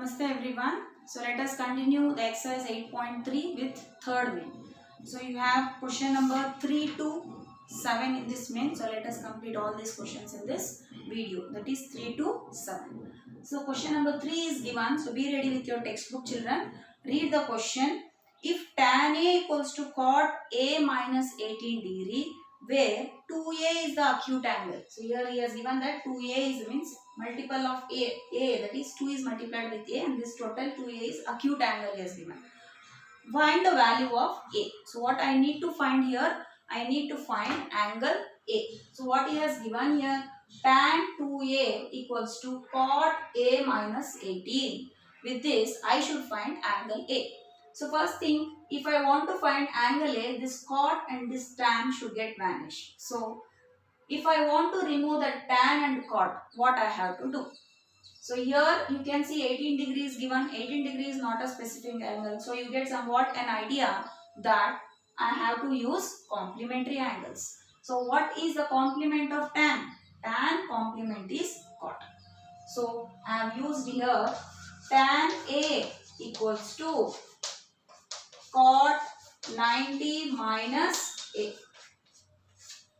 Namaste everyone. So let us continue the exercise 8.3 with third main. So you have question number 3 to 7 in this main. So let us complete all these questions in this video. That is 3 to 7. So question number 3 is given. So be ready with your textbook, children. Read the question. If tan A equals to cot A minus 18 degree, where 2A is the acute angle. So here he has given that 2A is means multiple of A, that is 2 is multiplied with A, and this total 2A is acute angle he has given. Find the value of A. So what I need to find here, I need to find angle A. So what he has given here, tan 2A equals to cot A minus 18. With this I should find angle A. So first thing, if I want to find angle A, this cot and this tan should get vanished. So if I want to remove the tan and cot, what I have to do? So here you can see 18 degrees given. 18 degrees is not a specific angle. So you get somewhat an idea that I have to use complementary angles. So what is the complement of tan? Tan complement is cot. So I have used here tan A equals to cot 90 minus A.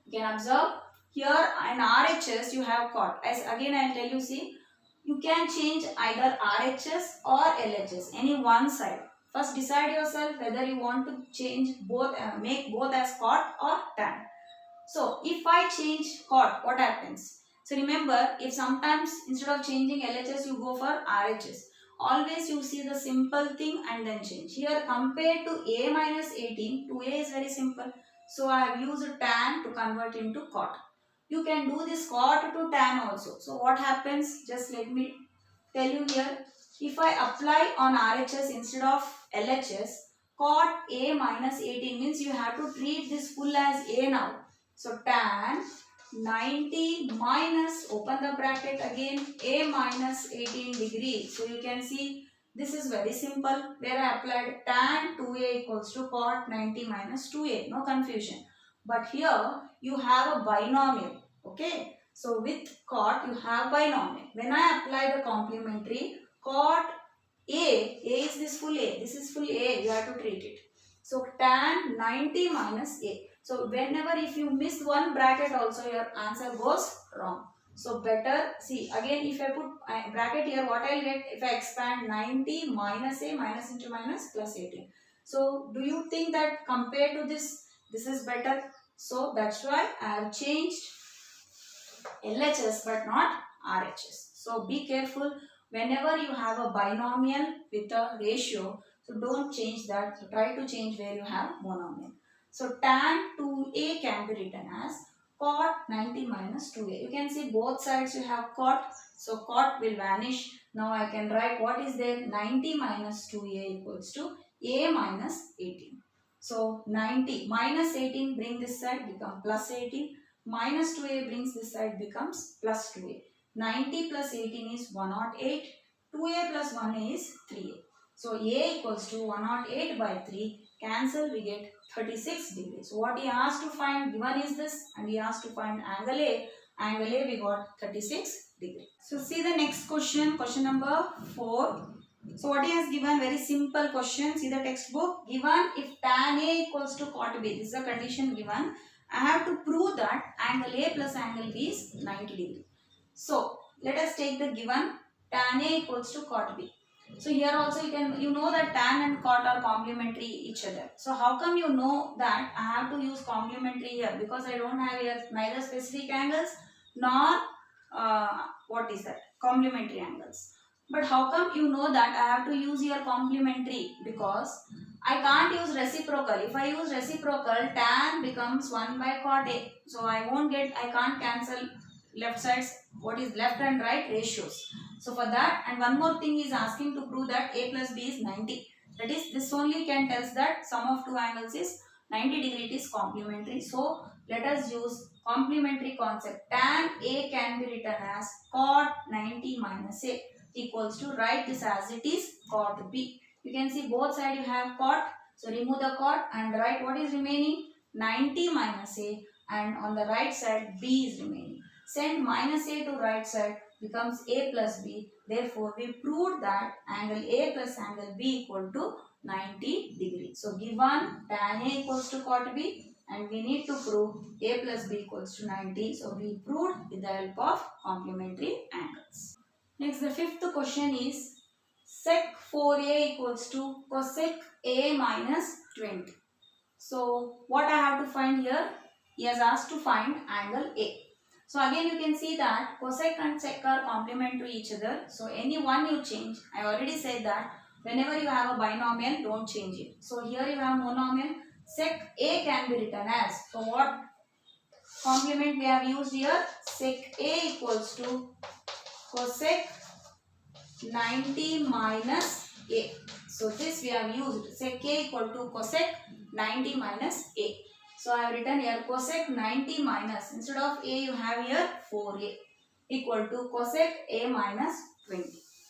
You can observe here in RHS you have cot. As again I will tell you, see, you can change either RHS or LHS, any one side. First decide yourself whether you want to change both, make both as cot or tan. So if I change cot, what happens? So remember, if sometimes instead of changing LHS you go for RHS, always you see the simple thing and then change. Here compared to A minus 18, 2A is very simple. So I have used tan to convert into cot. You can do this cot to tan also. So what happens? Just let me tell you here. If I apply on RHS instead of LHS, cot A minus 18 means you have to treat this full as A now. So tan 90 minus, open the bracket again, A minus 18 degree. So you can see this is very simple, where I applied tan 2A equals to cot 90 minus 2A. No confusion. But here you have a binomial. Okay. So with cot you have binomial. When I apply the complementary, cot A is this full A. This is full A. You have to treat it. So tan 90 minus A. So whenever if you miss one bracket also, your answer goes wrong. So better, see again, if I put bracket here, what I will get if I expand 90 minus A, minus into minus, plus 18. So do you think that compared to this is better? So that's why I have changed LHS but not RHS. So be careful whenever you have a binomial with a ratio. So don't change that. So try to change where you have monomial. So tan 2A can be written as cot 90 minus 2A. You can see both sides you have cot. So cot will vanish. Now I can write what is there, 90 minus 2A equals to A minus 18. So 90 minus 18 bring this side, become plus 18. Minus 2A brings this side, becomes plus 2A. 90 plus 18 is 108. 2A plus 1A is 3A. So A equals to 108 by 3. Cancel, we get 36 degrees. So what he asked to find, given is this, and he asked to find angle A. Angle A we got 36 degrees. So see the next question, question number 4. So what he has given, very simple question. See the textbook. Given if tan A equals to cot B, this is the condition given. I have to prove that angle A plus angle B is 90 degree. So let us take the given tan A equals to cot B. So here also you know that tan and cot are complementary each other. So how come you know that I have to use complementary here? Because I don't have here neither specific angles nor what is that, complementary angles. But how come you know that I have to use here complementary? Because I can't use reciprocal. If I use reciprocal, tan becomes 1 by cot A. So I can't cancel left sides, what is left and right ratios. So for that, and one more thing is asking to prove that A plus B is 90. That is, this only can tells that sum of two angles is 90 degree, it is complementary. So let us use complementary concept. Tan A can be written as cot 90 minus A equals to, write this as it is, cot B. You can see both sides you have cot. So remove the cot and write what is remaining, 90 minus A, and on the right side B is remaining. Send minus A to right side. becomes A plus B. Therefore, we proved that angle A plus angle B equal to 90 degrees. So, given tan A equals to cot B and we need to prove A plus B equals to 90. So, we proved with the help of complementary angles. Next, the fifth question is sec 4A equals to cosec A minus 20. So, what I have to find here? He has asked to find angle A. So, again you can see that cosec and sec are complement to each other. So, any one you change. I already said that whenever you have a binomial, don't change it. So, here you have monomial. Sec A can be written as. So, what complement we have used here? Sec A equals to cosec 90 minus A. So this we have used sec A equal to cosec 90 minus A. So I have written here cosec 90 minus, instead of A you have here 4A equal to cosec A minus 20.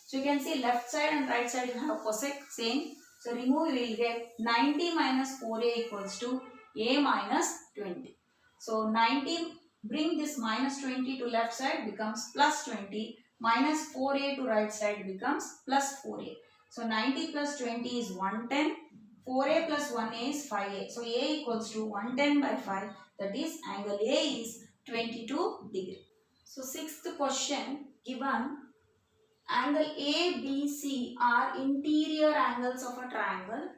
So you can see left side and right side you have cosec same. So remove, you will get 90 minus 4A equals to A minus 20. So 90, bring this minus 20 to left side becomes plus 20. Minus 4A to right side becomes plus 4A. So 90 plus 20 is 110. 4A plus 1A is 5A. So A equals to 110 by 5. That is angle A is 22 degree. So sixth question, given angle ABC are interior angles of a triangle.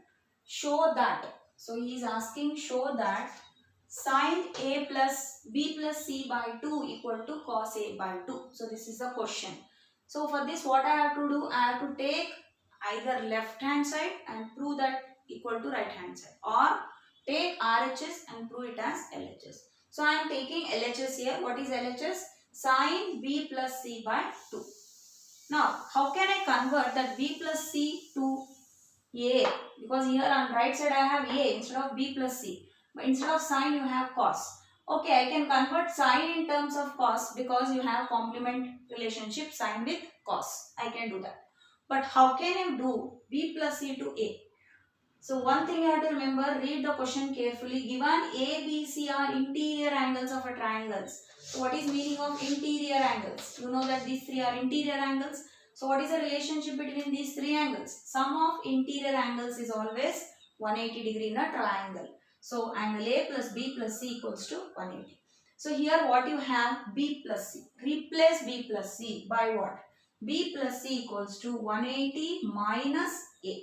Show that. So he is asking show that sin A plus B plus C by 2 equal to cos A by 2. So this is the question. So for this what I have to do? I have to take either left hand side and prove that equal to right hand side, or take RHS and prove it as LHS. So I am taking LHS here. What is LHS? Sin B plus C by 2. Now how can I convert that B plus C to A? Because here on right side I have A instead of B plus C. But instead of sine you have cos. Okay, I can convert sine in terms of cos because you have complement relationship sine with cos. I can do that. But how can you do B plus C to A? So one thing you have to remember, read the question carefully. Given A, B, C are interior angles of a triangle. So what is meaning of interior angles? You know that these three are interior angles. So what is the relationship between these three angles? Sum of interior angles is always 180 degree in a triangle. So angle A plus B plus C equals to 180. So here what you have? B plus C. Replace B plus C by what? B plus C equals to 180 minus A.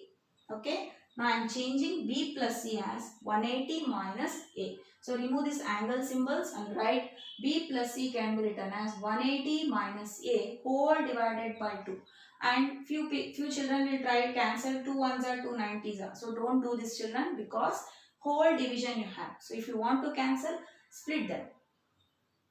Okay. Now I am changing B plus C as 180 minus A. So remove these angle symbols and write B plus C can be written as 180 minus A whole divided by 2. And few children will try to cancel 2 ones are 2 90s are. So don't do this children, because whole division you have. So if you want to cancel, split them.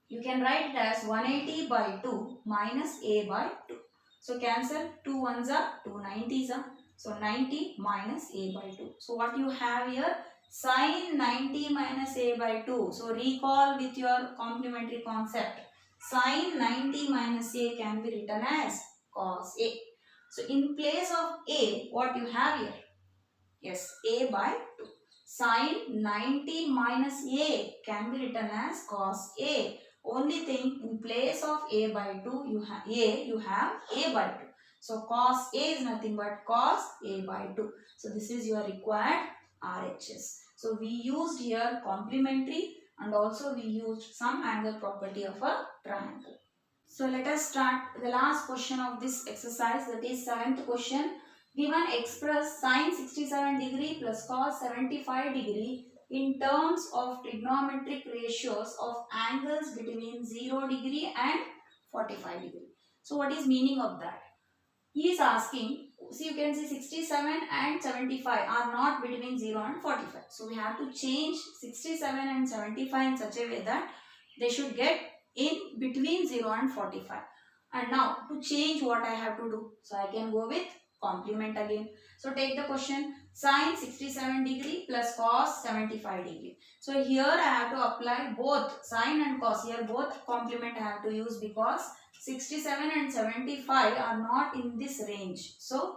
You can write it as 180 by 2 minus A by 2. So cancel 2 ones are 2 90s are. So 90 minus A by 2. So what you have here? Sin 90 minus A by 2. So recall with your complementary concept. Sin 90 minus A can be written as cos A. So in place of A, what you have here? Yes, A by 2. Sin 90 minus A can be written as cos A. Only thing, in place of A by 2, you have A by 2. So cos A is nothing but cos A by 2. So this is your required RHS. So we used here complementary and also we used some angle property of a triangle. So let us start the last question of this exercise, that is 7th question. Given express sin 67 degree plus cos 75 degree in terms of trigonometric ratios of angles between 0 degree and 45 degree. So what is meaning of that? He is asking, see you can see 67 and 75 are not between 0 and 45. So we have to change 67 and 75 in such a way that they should get in between 0 and 45. And now to change, what I have to do? So I can go with complement again. So take the question, sin 67 degree plus cos 75 degree. So here I have to apply both sin and cos. Here both complement I have to use because 67 and 75 are not in this range. So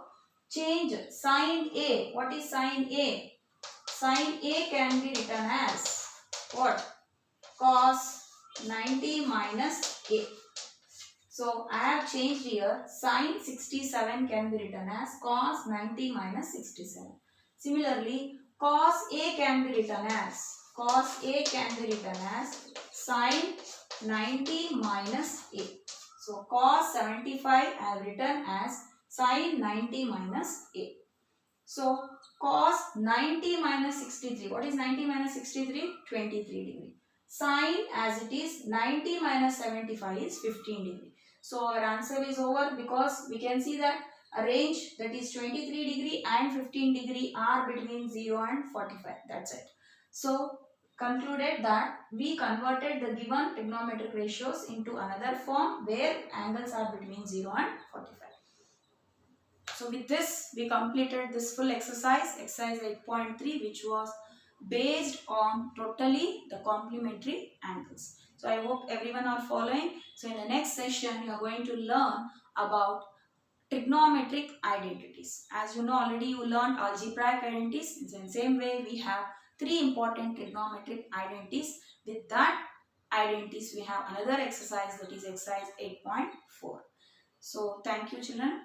change sin A. What is sin A? Sin A can be written as what? Cos 90 minus A. So I have changed here. Sine 67 can be written as cos 90 minus 67. Similarly, cos A can be written as sine 90 minus A. So cos 75 I have written as sine 90 minus A. So cos 90 minus 63. What is 90 minus 63? 23 degree. Sine as it is 90 minus 75 is 15 degree. So our answer is over because we can see that a range that is 23 degree and 15 degree are between 0 and 45. That's it. So concluded that we converted the given trigonometric ratios into another form where angles are between 0 and 45. So with this, we completed this full exercise 8.3, which was based on totally the complementary angles. So I hope everyone are following. So in the next session, you are going to learn about trigonometric identities. As you know already, you learned algebraic identities. In the same way, we have 3 important trigonometric identities. With that identities, we have another exercise, that is exercise 8.4. So thank you, children.